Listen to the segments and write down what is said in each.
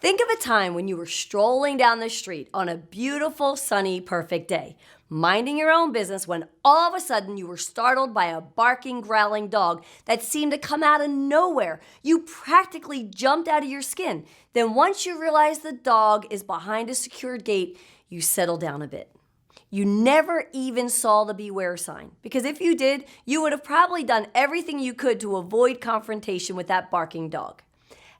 Think of a time when you were strolling down the street on a beautiful, sunny, perfect day, minding your own business when all of a sudden you were startled by a barking, growling dog that seemed to come out of nowhere. You practically jumped out of your skin. Then once you realized the dog is behind a secured gate, you settled down a bit. You never even saw the beware sign, because if you did, you would have probably done everything you could to avoid confrontation with that barking dog.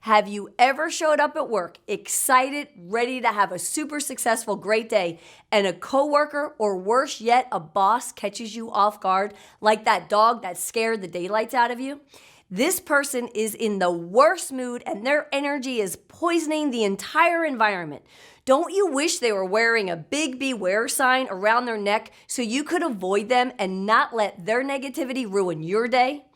Have you ever showed up at work excited, ready to have a super successful, great day, and a coworker, or worse yet, a boss catches you off guard like that dog that scared the daylights out of you? This person is in the worst mood and their energy is poisoning the entire environment. Don't you wish they were wearing a big beware sign around their neck so you could avoid them and not let their negativity ruin your day?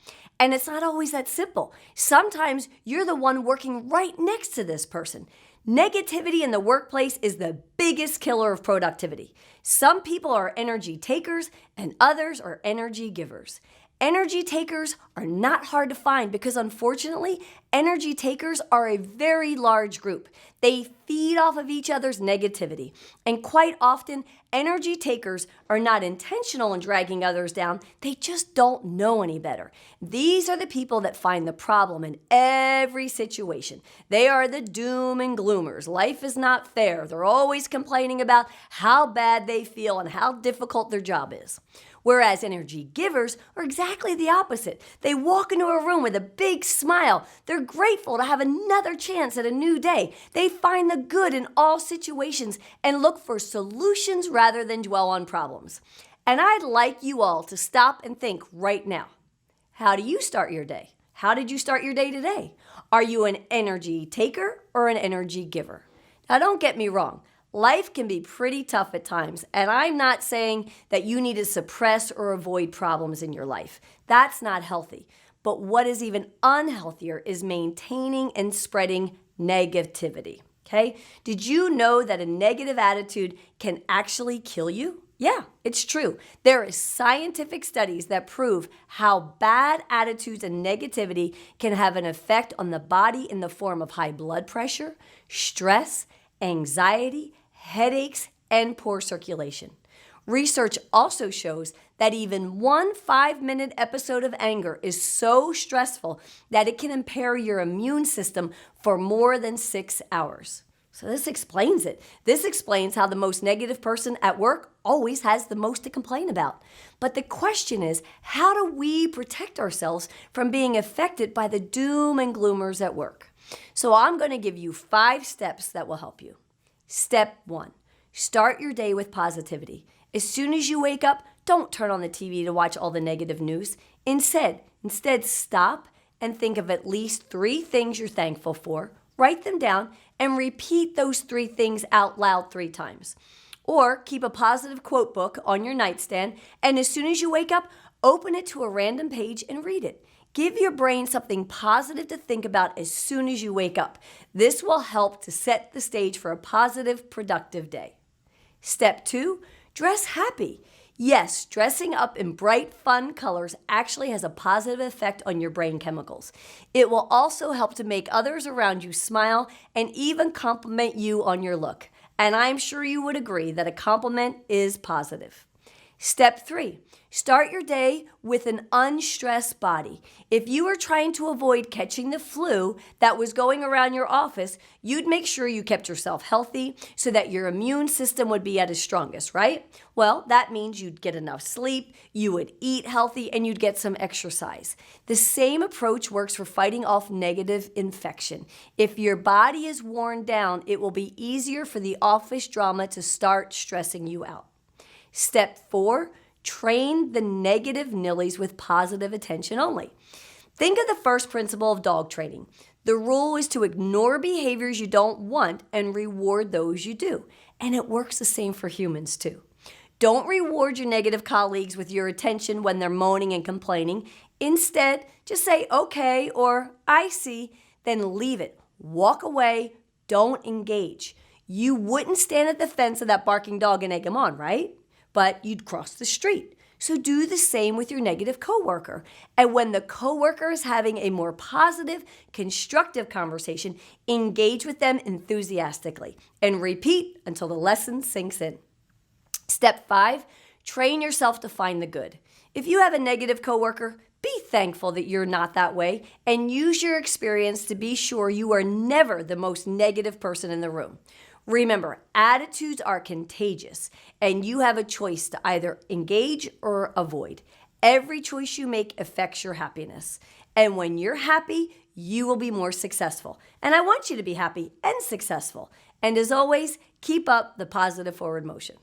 And it's not always that simple. Sometimes you're the one working right next to this person. Negativity in the workplace is the biggest killer of productivity. Some people are energy takers and others are energy givers. Energy takers are not hard to find because, unfortunately, energy takers are a very large group. They feed off of each other's negativity. And quite often, energy takers are not intentional in dragging others down. They just don't know any better. These are the people that find the problem in every situation. They are the doom and gloomers. Life is not fair. They're always complaining about how bad they feel and how difficult their job is. Whereas energy givers are exactly the opposite. They walk into a room with a big smile. They're grateful to have another chance at a new day. They find the good in all situations and look for solutions rather than dwell on problems. And I'd like you all to stop and think right now. How do you start your day? How did you start your day today? Are you an energy taker or an energy giver? Now, don't get me wrong. Life can be pretty tough at times, and I'm not saying that you need to suppress or avoid problems in your life. That's not healthy. But what is even unhealthier is maintaining and spreading negativity, okay? Did you know that a negative attitude can actually kill you? Yeah, it's true. There are scientific studies that prove how bad attitudes and negativity can have an effect on the body in the form of high blood pressure, stress, anxiety, headaches, and poor circulation. Research also shows that even one 5-minute episode of anger is so stressful that it can impair your immune system for more than 6 hours. So this explains it. This explains how the most negative person at work always has the most to complain about. But the question is, how do we protect ourselves from being affected by the doom and gloomers at work? So I'm going to give you 5 steps that will help you. Step 1, start your day with positivity. As soon as you wake up, don't turn on the TV to watch all the negative news. Instead, stop and think of at least 3 things you're thankful for, write them down, and repeat those 3 things out loud 3 times. Or keep a positive quote book on your nightstand, and as soon as you wake up, open it to a random page and read it. Give your brain something positive to think about as soon as you wake up. This will help to set the stage for a positive, productive day. Step 2, dress happy. Yes, dressing up in bright, fun colors actually has a positive effect on your brain chemicals. It will also help to make others around you smile and even compliment you on your look. And I'm sure you would agree that a compliment is positive. Step 3, start your day with an unstressed body. If you were trying to avoid catching the flu that was going around your office, you'd make sure you kept yourself healthy so that your immune system would be at its strongest, right? Well, that means you'd get enough sleep, you would eat healthy, and you'd get some exercise. The same approach works for fighting off negative infection. If your body is worn down, it will be easier for the office drama to start stressing you out. Step 4, train the negative nillies with positive attention only. Think of the first principle of dog training. The rule is to ignore behaviors you don't want and reward those you do. And it works the same for humans too. Don't reward your negative colleagues with your attention when they're moaning and complaining. Instead, just say, okay, or I see, then leave it. Walk away, don't engage. You wouldn't stand at the fence of that barking dog and egg him on, right? But you'd cross the street. So do the same with your negative coworker. And when the coworker is having a more positive, constructive conversation, engage with them enthusiastically and repeat until the lesson sinks in. Step 5, train yourself to find the good. If you have a negative coworker, be thankful that you're not that way and use your experience to be sure you are never the most negative person in the room. Remember, attitudes are contagious and you have a choice to either engage or avoid. Every choice you make affects your happiness. And when you're happy, you will be more successful. And I want you to be happy and successful. And as always, keep up the positive forward motion.